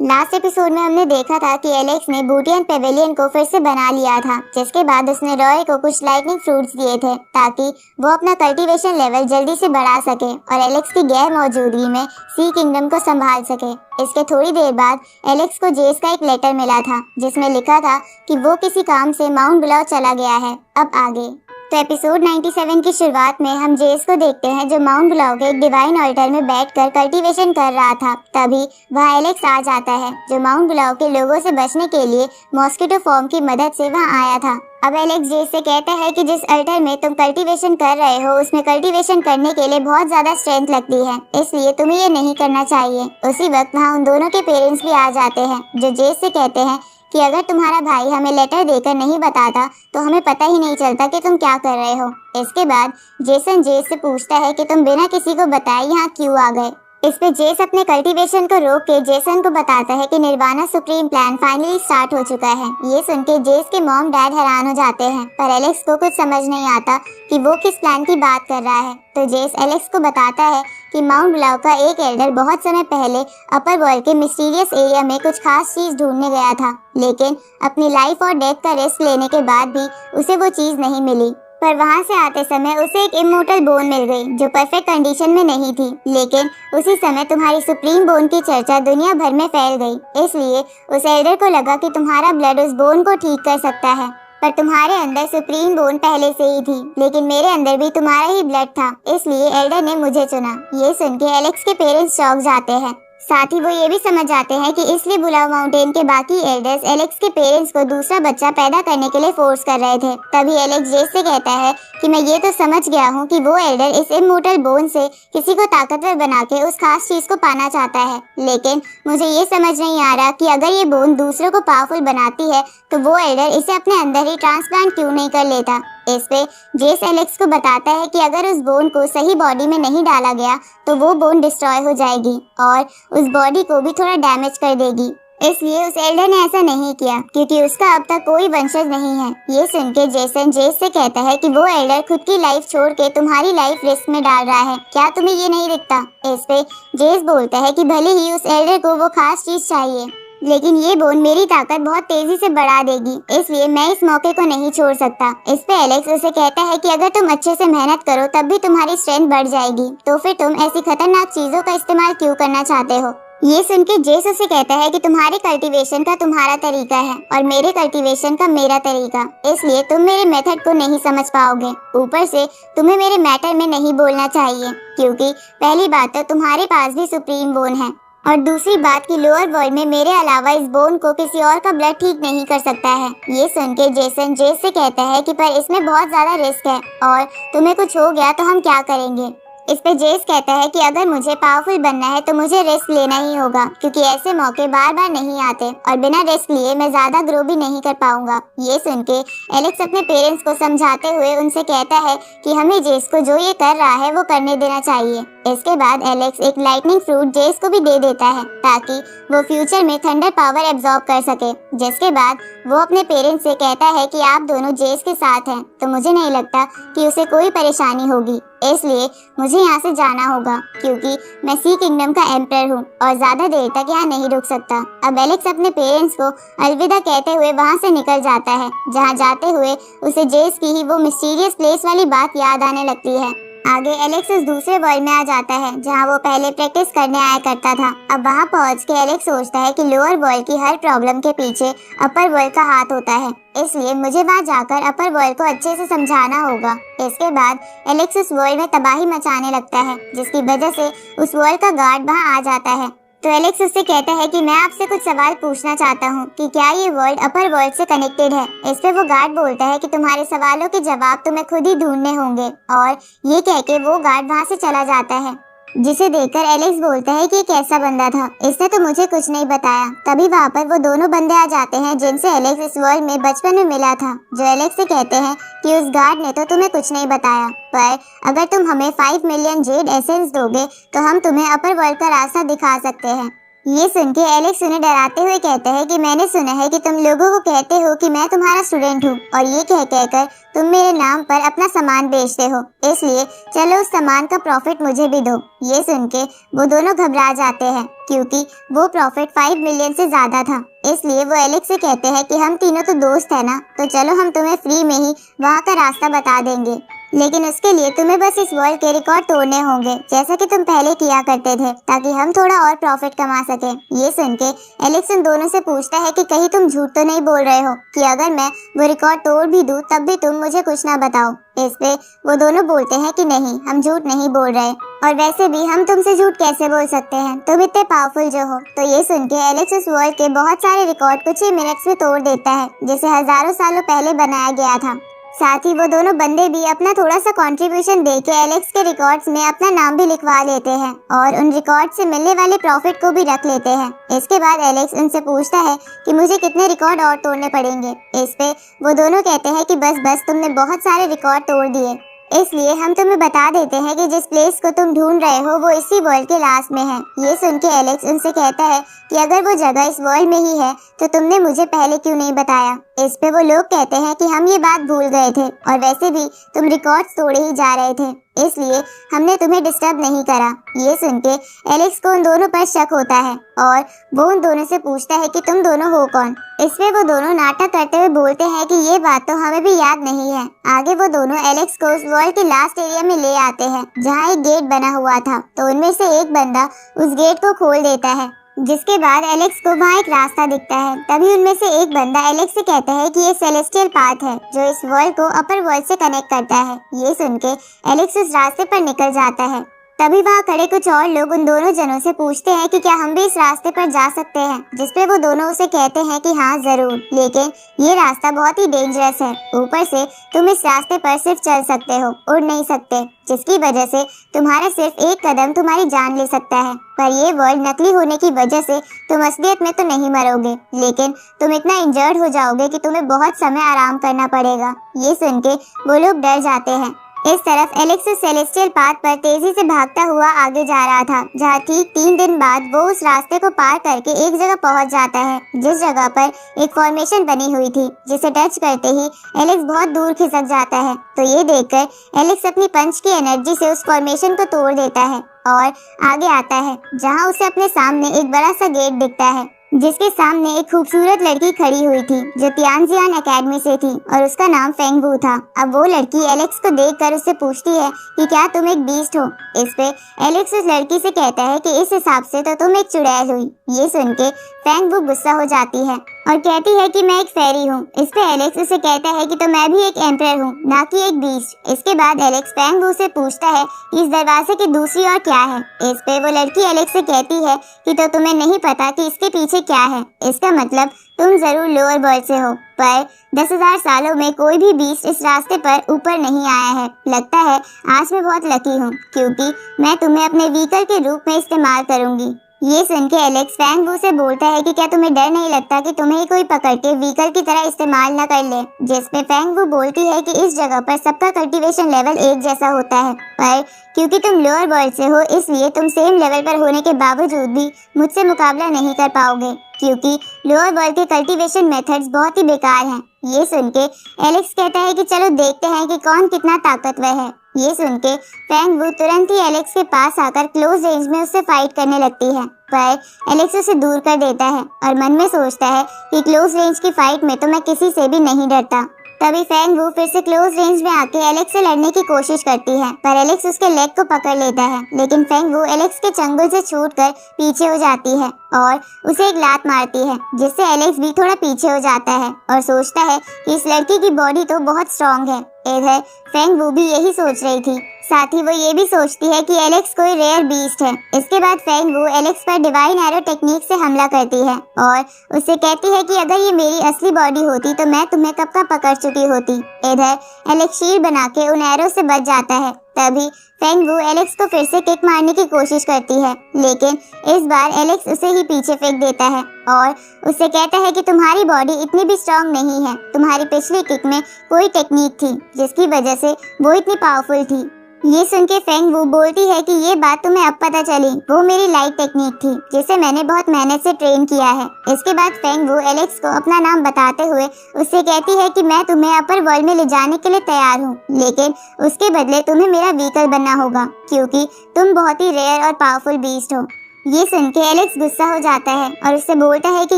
Last episode में हमने देखा था कि एलेक्स ने बूटियन पेवेलियन को फिर से बना लिया था, जिसके बाद उसने रॉय को कुछ लाइटनिंग फ्रूट्स दिए थे ताकि वो अपना कल्टीवेशन लेवल जल्दी से बढ़ा सके और एलेक्स की गैर मौजूदगी में सी किंगडम को संभाल सके। इसके थोड़ी देर बाद एलेक्स को जेस का एक लेटर मिला था जिसमें लिखा था कि वो किसी काम से माउंट ब्लाउ चला गया है। अब आगे तो एपिसोड 97 की शुरुआत में हम जेस को देखते हैं जो माउंट ब्लाउ के एक डिवाइन ऑल्टर में बैठकर कल्टीवेशन कर रहा था। तभी वहाँ एलेक्स आ जाता है जो माउंट ब्लाउ के लोगों से बचने के लिए मॉस्किटो फॉर्म की मदद से वहाँ आया था। अब एलेक्स जेस से कहता है कि जिस अल्टर में तुम कल्टीवेशन कर रहे हो उसमें कल्टीवेशन करने के लिए बहुत ज्यादा स्ट्रेंथ लगती है, इसलिए तुम्हें ये नहीं करना चाहिए। उसी वक्त वहाँ उन दोनों के पेरेंट्स भी आ जाते हैं जो जेस से कहते हैं कि अगर तुम्हारा भाई हमें लेटर देकर नहीं बताता तो हमें पता ही नहीं चलता कि तुम क्या कर रहे हो। इसके बाद जेसन जेस से पूछता है कि तुम बिना किसी को बताए यहाँ क्यों आ गए। इस पे जेस अपने कल्टीवेशन को रोक के जेसन को बताता है कि nirvana supreme plan finally start हो चुका है। ये सुन के जेस के मॉम डैड हैरान हो जाते हैं, पर एलेक्स को कुछ समझ नहीं आता कि वो किस प्लान की बात कर रहा है। तो जेस एलेक्स को बताता है कि माउंट ब्लाउ का एक एल्डर बहुत समय पहले अपर वर्ल्ड के मिस्टीरियस एरिया में कुछ खास चीज ढूंढने गया था, लेकिन अपनी लाइफ और डेथ का रिस्क लेने के बाद भी उसे वो चीज नहीं मिली। पर वहाँ से आते समय उसे एक इमोर्टल बोन मिल गई जो परफेक्ट कंडीशन में नहीं थी, लेकिन उसी समय तुम्हारी सुप्रीम बोन की चर्चा दुनिया भर में फैल गई। इसलिए उस एल्डर को लगा कि तुम्हारा ब्लड उस बोन को ठीक कर सकता है। पर तुम्हारे अंदर सुप्रीम बोन पहले से ही थी, लेकिन मेरे अंदर भी तुम्हारा ही ब्लड था, इसलिए एल्डर ने मुझे चुना। ये सुन के एलेक्स के पेरेंट्स चौंक जाते हैं। साथ ही वो ये भी समझ जाते हैं कि इसलिए बुलाव माउंटेन के बाकी एल्डर्स एलेक्स के पेरेंट्स को दूसरा बच्चा पैदा करने के लिए फोर्स कर रहे थे। तभी एलेक्स जेस से कहता है कि मैं ये तो समझ गया हूँ कि वो एल्डर इस इमोर्टल बोन से किसी को ताकतवर बना के उस खास चीज को पाना चाहता है, लेकिन मुझे ये समझ नहीं आ रहा कि अगर ये बोन दूसरों को पावरफुल बनाती है तो वो एल्डर इसे अपने अंदर ही ट्रांसप्लांट क्यों नहीं कर लेता। इस पे जेस एलेक्स को बताता है कि अगर उस बोन को सही बॉडी में नहीं डाला गया तो वो बोन डिस्ट्रॉय हो जाएगी और उस बॉडी को भी थोड़ा डैमेज कर देगी। इसलिए उस एल्डर ने ऐसा नहीं किया क्योंकि उसका अब तक कोई वंशज नहीं है। ये सुन के जेसन जेस से कहता है कि वो एल्डर खुद की लाइफ छोड़ के तुम्हारी लाइफ रिस्क में डाल रहा है, क्या तुम्हें ये नहीं दिखता। इस पे जेस बोलता है कि भले ही उस एल्डर को वो खास चीज चाहिए, लेकिन ये बोन मेरी ताकत बहुत तेजी से बढ़ा देगी, इसलिए मैं इस मौके को नहीं छोड़ सकता। इस पे एलेक्स उसे कहता है कि अगर तुम अच्छे से मेहनत करो तब भी तुम्हारी स्ट्रेंथ बढ़ जाएगी, तो फिर तुम ऐसी खतरनाक चीजों का इस्तेमाल क्यों करना चाहते हो। ये सुन के जेस उसे कहता है कि तुम्हारे कल्टीवेशन का तुम्हारा तरीका है और मेरे कल्टीवेशन का मेरा तरीका, इसलिए तुम मेरे मेथड को नहीं समझ पाओगे। ऊपर से तुम्हें मेरे मैटर में नहीं बोलना चाहिए क्योंकि पहली बात तो तुम्हारे पास भी सुप्रीम बोन है और दूसरी बात कि लोअर वर्ल्ड में मेरे अलावा इस बोन को किसी और का ब्लड ठीक नहीं कर सकता है। ये सुन के जेसन जेस से कहता है कि पर इसमें बहुत ज्यादा रिस्क है और तुम्हें कुछ हो गया तो हम क्या करेंगे। इस पे जेस कहता है कि अगर मुझे पावरफुल बनना है तो मुझे रिस्क लेना ही होगा क्योंकि ऐसे मौके बार बार नहीं आते और बिना रिस्क लिए मैं ज्यादा ग्रो भी नहीं कर पाऊंगा। ये सुन के एलेक्स अपने पेरेंट्स को समझाते हुए उनसे कहता है कि हमें जेस को जो ये कर रहा है वो करने देना चाहिए। इसके बाद एलेक्स एक लाइटनिंग फ्रूट जेस को भी दे देता है ताकि वो फ्यूचर में थंडर पावर एब्जॉर्ब कर सके। जिसके बाद वो अपने पेरेंट्स से कहता है कि आप दोनों जेस के साथ हैं तो मुझे नहीं लगता कि उसे कोई परेशानी होगी, इसलिए मुझे यहाँ से जाना होगा क्योंकि मैं सी किंगडम का एम्परर हूँ और ज्यादा देर तक यहाँ नहीं रुक सकता। अब एलेक्स अपने पेरेंट्स को अलविदा कहते हुए वहाँ से निकल जाता है, जहाँ जाते हुए उसे जेस की ही वो मिस्टीरियस प्लेस वाली बात याद आने लगती है। आगे एलेक्स उस दूसरे वर्ल्ड में आ जाता है जहाँ वो पहले प्रैक्टिस करने आया करता था। अब वहाँ पहुँच के एलेक्स सोचता है कि लोअर वर्ल्ड की हर प्रॉब्लम के पीछे अपर वर्ल्ड का हाथ होता है, इसलिए मुझे वहाँ जाकर अपर वर्ल्ड को अच्छे से समझाना होगा। इसके बाद एलेक्स उस वर्ल्ड में तबाही मचाने लगता है जिसकी वजह से उस वर्ल्ड का गार्ड वहाँ आ जाता है। तो एलेक्स उससे कहता है कि मैं आपसे कुछ सवाल पूछना चाहता हूँ कि क्या ये वर्ल्ड अपर वर्ल्ड से कनेक्टेड है। इस पे वो गार्ड बोलता है कि तुम्हारे सवालों के जवाब तुम्हें खुद ही ढूंढने होंगे और ये कह के वो गार्ड वहाँ से चला जाता है। जिसे देखकर एलेक्स बोलता है कि ये कैसा बंदा था, इसने तो मुझे कुछ नहीं बताया। तभी वहाँ पर वो दोनों बंदे आ जाते हैं जिनसे एलेक्स इस वर्ल्ड में बचपन में मिला था, जो एलेक्स से कहते हैं कि उस गार्ड ने तो तुम्हें कुछ नहीं बताया, पर अगर तुम हमें 5 मिलियन जेड एसेंस दोगे तो हम तुम्हें अपर वर्ल्ड का रास्ता दिखा सकते हैं। ये सुन के एलेक्स उन्हें डराते हुए कहता है कि मैंने सुना है कि तुम लोगों को कहते हो कि मैं तुम्हारा स्टूडेंट हूँ और ये कहकर तुम मेरे नाम पर अपना सामान बेचते हो, इसलिए चलो उस सामान का प्रॉफिट मुझे भी दो। ये सुन के वो दोनों घबरा जाते हैं क्योंकि वो प्रॉफिट 5 मिलियन से ज्यादा था। इसलिए वो एलेक्स से कहते हैं कि हम तीनों तो दोस्त है ना, तो चलो हम तुम्हें फ्री में ही वहाँ का रास्ता बता देंगे, लेकिन उसके लिए तुम्हें बस इस वर्ल्ड के रिकॉर्ड तोड़ने होंगे जैसा कि तुम पहले किया करते थे, ताकि हम थोड़ा और प्रॉफिट कमा सके। ये सुन के एलेक्स उन दोनों से पूछता है कि कहीं तुम झूठ तो नहीं बोल रहे हो कि अगर मैं वो रिकॉर्ड तोड़ भी दूं तब भी तुम मुझे कुछ ना बताओ। इस पे वो दोनों बोलते हैं कि नहीं, हम झूठ नहीं बोल रहे, और वैसे भी हम तुमसे झूठ कैसे बोल सकते हैं, तुम इतने पावरफुल जो हो। तो ये सुन के एलेक्स उस वर्ल्ड के बहुत सारे रिकॉर्ड कुछ ही मिनट्स में तोड़ देता है, जिसे हजारों सालों पहले बनाया गया था। साथ ही वो दोनों बंदे भी अपना थोड़ा सा कंट्रीब्यूशन देके एलेक्स के रिकॉर्ड्स में अपना नाम भी लिखवा लेते हैं और उन रिकॉर्ड से मिलने वाले प्रॉफिट को भी रख लेते हैं। इसके बाद एलेक्स उनसे पूछता है कि मुझे कितने रिकॉर्ड और तोड़ने पड़ेंगे। इस पे वो दोनों कहते हैं कि बस तुमने बहुत सारे रिकॉर्ड तोड़ दिए, इसलिए हम तुम्हें बता देते हैं कि जिस प्लेस को तुम ढूंढ रहे हो वो इसी वर्ल्ड के लास्ट में है। ये सुन के एलेक्स उनसे कहता है कि अगर वो जगह इस वर्ल्ड में ही है तो तुमने मुझे पहले क्यों नहीं बताया। इस पे वो लोग कहते हैं कि हम ये बात भूल गए थे और वैसे भी तुम रिकॉर्ड्स तोड़े ही जा रहे थे, इसलिए हमने तुम्हें डिस्टर्ब नहीं करा। ये सुन के एलेक्स को उन दोनों पर शक होता है और वो उन दोनों से पूछता है कि तुम दोनों हो कौन। इसमें वो दोनों नाटक करते हुए बोलते हैं कि ये बात तो हमें भी याद नहीं है। आगे वो दोनों एलेक्स को उस वर्ल्ड के लास्ट एरिया में ले आते हैं जहाँ एक गेट बना हुआ था, तो उनमें से एक बंदा उस गेट को खोल देता है, जिसके बाद एलेक्स को वहाँ एक रास्ता दिखता है। तभी उनमें से एक बंदा एलेक्स से कहता है कि ये सेलेस्टियल पाथ है जो इस वर्ल्ड को अपर वर्ल्ड से कनेक्ट करता है। ये सुन के एलेक्स उस रास्ते पर निकल जाता है। तभी वहाँ खड़े कुछ और लोग उन दोनों जनों से पूछते हैं कि क्या हम भी इस रास्ते पर जा सकते हैं, जिसपे वो दोनों उसे कहते हैं कि हाँ जरूर, लेकिन ये रास्ता बहुत ही डेंजरस है। ऊपर से तुम इस रास्ते पर सिर्फ चल सकते हो, उड़ नहीं सकते, जिसकी वजह से तुम्हारा सिर्फ एक कदम तुम्हारी जान ले सकता है। पर ये वर्ल्ड नकली होने की वजह से तुम असलियत में तो नहीं मरोगे, लेकिन तुम इतना इंजर्ड हो जाओगे कि तुम्हें बहुत समय आराम करना पड़ेगा। ये सुन के वो लोग डर जाते हैं। इस तरफ एलेक्स सेलेस्टियल पाथ पर तेजी से भागता हुआ आगे जा रहा था, जहाँ ठीक 3 दिन बाद वो उस रास्ते को पार करके एक जगह पहुंच जाता है, जिस जगह पर एक फॉर्मेशन बनी हुई थी, जिसे टच करते ही एलेक्स बहुत दूर खिसक जाता है। तो ये देखकर एलेक्स अपनी पंच की एनर्जी से उस फॉर्मेशन को तोड़ देता है और आगे आता है, जहाँ उसे अपने सामने एक बड़ा सा गेट दिखता है, जिसके सामने एक खूबसूरत लड़की खड़ी हुई थी जो तियानजियान एकेडमी से थी और उसका नाम फेंगवू था। अब वो लड़की एलेक्स को देखकर उससे पूछती है कि क्या तुम एक बीस्ट हो। इस पे एलेक्स उस लड़की से कहता है कि इस हिसाब से तो तुम एक चुड़ैल हुई। ये सुन के फेंगवू गुस्सा हो जाती है और कहती है कि मैं एक फेरी हूँ। इस पे एलेक्स उसे कहता है कि तो मैं भी एक एम्परर हूँ, ना कि एक बीस्ट। इसके बाद एलेक्स फेंगवू से पूछता है कि इस दरवाजे की दूसरी ओर क्या है। इस पे वो लड़की एलेक्स से कहती है कि तो तुम्हें नहीं पता कि इसके पीछे क्या है, इसका मतलब तुम जरूर लोअर वर्ल्ड से हो, पर 10,000 सालों में कोई भी बीस्ट इस रास्ते पर ऊपर नहीं आया है। लगता है आज मैं बहुत लकी हूँ क्योंकि मैं तुम्हें अपने व्हीकल के रूप में इस्तेमाल करूंगी। ये सुन के एलेक्स फेंगवू से बोलता है कि क्या तुम्हें डर नहीं लगता कि तुम्हें कोई पकड़ के व्हीकल की तरह इस्तेमाल न कर ले। जिसपे फेंगवू बोलती है कि इस जगह पर सबका कल्टीवेशन लेवल एक जैसा होता है, पर क्योंकि तुम लोअर वर्ल्ड से हो इसलिए तुम सेम लेवल पर होने के बावजूद भी मुझसे मुकाबला नहीं कर पाओगे, क्योंकि लोअर वर्ल्ड के कल्टीवेशन मेथड्स बहुत ही बेकार हैं। ये सुन के एलेक्स कहता है कि चलो देखते हैं कि कौन कितना ताकतवर है। ये सुन के फेंगवू तुरंत ही एलेक्स के पास आकर क्लोज रेंज में उससे फाइट करने लगती है, पर एलेक्स उसे दूर कर देता है और मन में सोचता है कि क्लोज रेंज की फाइट में तो मैं किसी से भी नहीं डरता। तभी फेंगवू फिर से क्लोज रेंज में आके एलेक्स से लड़ने की कोशिश करती है, पर एलेक्स उसके लेग को पकड़ लेता है, लेकिन फेंगवू एलेक्स के चंगुल से छूटकर पीछे हो जाती है और उसे एक लात मारती है, जिससे एलेक्स भी थोड़ा पीछे हो जाता है और सोचता है कि इस लड़की की बॉडी तो बहुत स्ट्रांग है। इधर फेंगवू भी यही सोच रही थी, साथ ही वो ये भी सोचती है कि एलेक्स कोई रेयर बीस्ट है। इसके बाद फेंगवू एलेक्स पर डिवाइन एरो टेक्निक से हमला करती है और उससे कहती है कि अगर ये मेरी असली बॉडी होती तो मैं तुम्हें कब का पकड़ चुकी होती। इधर एलेक्स शील्ड बना के उन एरो से बच जाता है। तभी फेंगवू एलेक्स को फिर से किक मारने की कोशिश करती है, लेकिन इस बार एलेक्स उसे ही पीछे फेंक देता है और उससे कहता है कि तुम्हारी बॉडी इतनी भी स्ट्रांग नहीं है, तुम्हारी पिछली किक में कोई टेक्निक थी जिसकी वजह से वो इतनी पावरफुल थी। ये सुन के फेंग वू बोलती है कि ये बात तुम्हें अब पता चली, वो मेरी लाइट टेक्निक थी जिसे मैंने बहुत मेहनत से ट्रेन किया है। इसके बाद फेंग वू एलेक्स को अपना नाम बताते हुए उससे कहती है कि मैं तुम्हें अपर वर्ल्ड में ले जाने के लिए तैयार हूँ, लेकिन उसके बदले तुम्हें मेरा व्हीकल बनना होगा क्योंकि तुम बहुत ही रेयर और पावरफुल बीस्ट हो। ये सुन के एलेक्स गुस्सा हो जाता है और उससे बोलता है कि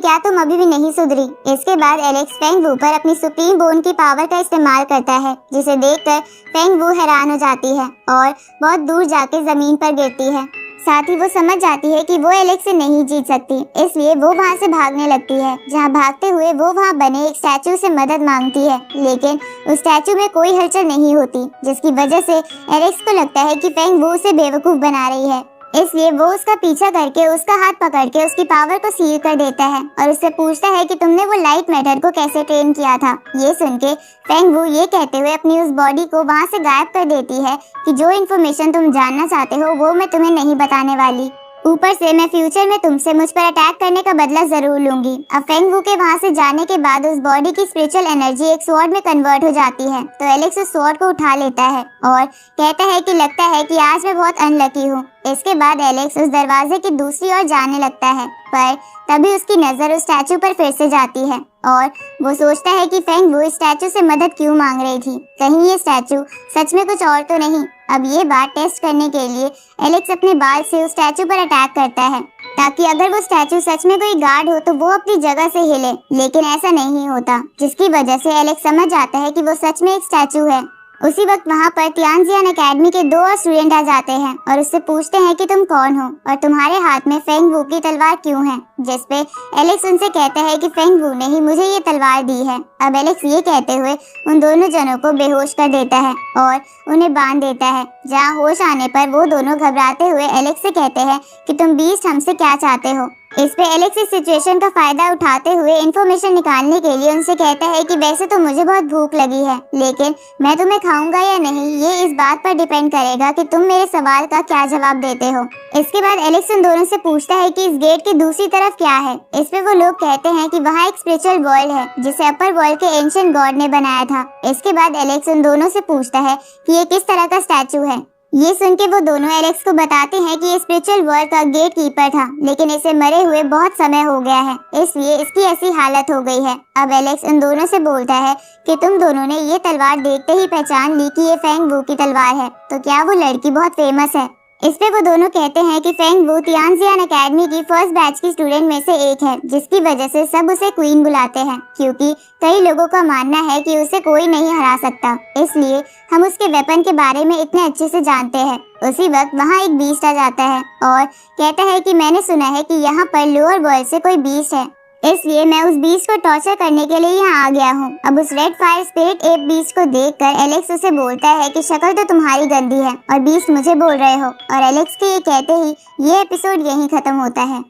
क्या तुम अभी भी नहीं सुधरी। इसके बाद एलेक्स फेंग वू पर अपनी सुप्रीम बोन की पावर का इस्तेमाल करता है, जिसे देखकर फेंग वू हैरान हो जाती है और बहुत दूर जाके जमीन पर गिरती है। साथ ही वो समझ जाती है कि वो एलेक्स से नहीं जीत सकती, इसलिए वो वहाँ से भागने लगती है। जहाँ भागते हुए वो वहाँ बने एक स्टैचू से मदद मांगती है, लेकिन उस स्टैचू में कोई हलचल नहीं होती, जिसकी वजह से एलेक्स को लगता है कि फेंग वू उसे बेवकूफ बना रही है। इसलिए वो उसका पीछा करके उसका हाथ पकड़ के उसकी पावर को सील कर देता है और उससे पूछता है कि तुमने वो लाइट मैटर को कैसे ट्रेन किया था। ये सुन के फेंग वू ये कहते हुए अपनी उस बॉडी को वहाँ से गायब कर देती है कि जो इन्फॉर्मेशन तुम जानना चाहते हो वो मैं तुम्हें नहीं बताने वाली। ऊपर से मैं फ्यूचर में तुमसे मुझ पर अटैक करने का बदला जरूर लूंगी। अब फेंग वू के वहाँ से जाने के बाद उस बॉडी की स्पिरिचुअल एनर्जी एक स्वॉर्ड में कन्वर्ट हो जाती है, तो एलेक्स उस स्वॉर्ड को उठा लेता है और कहता है कि लगता है कि आज मैं बहुत अनलकी हूँ। इसके बाद एलेक्स उस दरवाजे की दूसरी ओर जाने लगता है, पर तभी उसकी नजर उस स्टैचू पर फिर से जाती है और वो सोचता है कि फेंग वू इस स्टैचू से मदद क्यों मांग रही थी। कहीं ये स्टैचू सच में कुछ और तो नहीं। अब ये बात टेस्ट करने के लिए एलेक्स अपने बाल से उस स्टैचू पर अटैक करता है, ताकि अगर वो स्टैचू सच में कोई गार्ड हो तो वो अपनी जगह से हिले, लेकिन ऐसा नहीं होता, जिसकी वजह से एलेक्स समझ जाता है कि वो सच में एक स्टैचू है। उसी वक्त वहाँ पर तियानजियान एकेडमी के 2 और स्टूडेंट आ जाते हैं और उससे पूछते हैं कि तुम कौन हो और तुम्हारे हाथ में फेंग वू की तलवार क्यों है, जिसपे एलेक्स उनसे कहता है कि फेंग वू ने ही मुझे ये तलवार दी है। अब एलेक्स ये कहते हुए उन दोनों जनों को बेहोश कर देता है और उन्हें बांध देता है। जहाँ होश आने पर वो दोनों घबराते हुए एलेक्स से कहते हैं कि तुम बीस्ट हमसे क्या चाहते हो। इस पे एलेक्स इस सिचुएशन का फायदा उठाते हुए इन्फॉर्मेशन निकालने के लिए उनसे कहता है कि वैसे तो मुझे बहुत भूख लगी है, लेकिन मैं तुम्हें खाऊंगा या नहीं ये इस बात पर डिपेंड करेगा कि तुम मेरे सवाल का क्या जवाब देते हो। इसके बाद एलेक्स उन दोनों से पूछता है कि इस गेट की दूसरी तरफ क्या है। इस पे वो लोग कहते हैं कि वहाँ एक स्पिरिचुअल वर्ल्ड है जिसे अपर वर्ल्ड के एंशिएंट गॉड ने बनाया था। इसके बाद एलेक्स उन दोनों से पूछता है कि ये किस तरह का स्टैचू है। ये सुन के वो दोनों एलेक्स को बताते हैं कि ये स्पिरिचुअल वर्ल्ड का गेट कीपर था, लेकिन इसे मरे हुए बहुत समय हो गया है, इसलिए इसकी ऐसी हालत हो गई है। अब एलेक्स उन दोनों से बोलता है कि तुम दोनों ने ये तलवार देखते ही पहचान ली कि ये फेंग वू की तलवार है, तो क्या वो लड़की बहुत फेमस है। इस पे वो दोनों कहते हैं कि फेंग वू तियानजियान एकेडमी की फर्स्ट बैच की स्टूडेंट में से एक है, जिसकी वजह से सब उसे क्वीन बुलाते हैं, क्योंकि कई लोगों का मानना है कि उसे कोई नहीं हरा सकता, इसलिए हम उसके वेपन के बारे में इतने अच्छे से जानते हैं। उसी वक्त वहाँ एक बीस्ट आ जाता है और कहता है कि मैंने सुना है कि यहाँ पर लोअर वर्ल्ड से कोई बीस्ट है, इसलिए मैं उस बीस्ट को टॉर्चर करने के लिए यहाँ आ गया हूँ। अब उस red fire spirit app beast को देखकर एलेक्स उसे बोलता है कि शक्ल तो तुम्हारी गंदी है और बीस्ट मुझे बोल रहे हो, और एलेक्स के ये कहते ही ये एपिसोड यहीं खत्म होता है।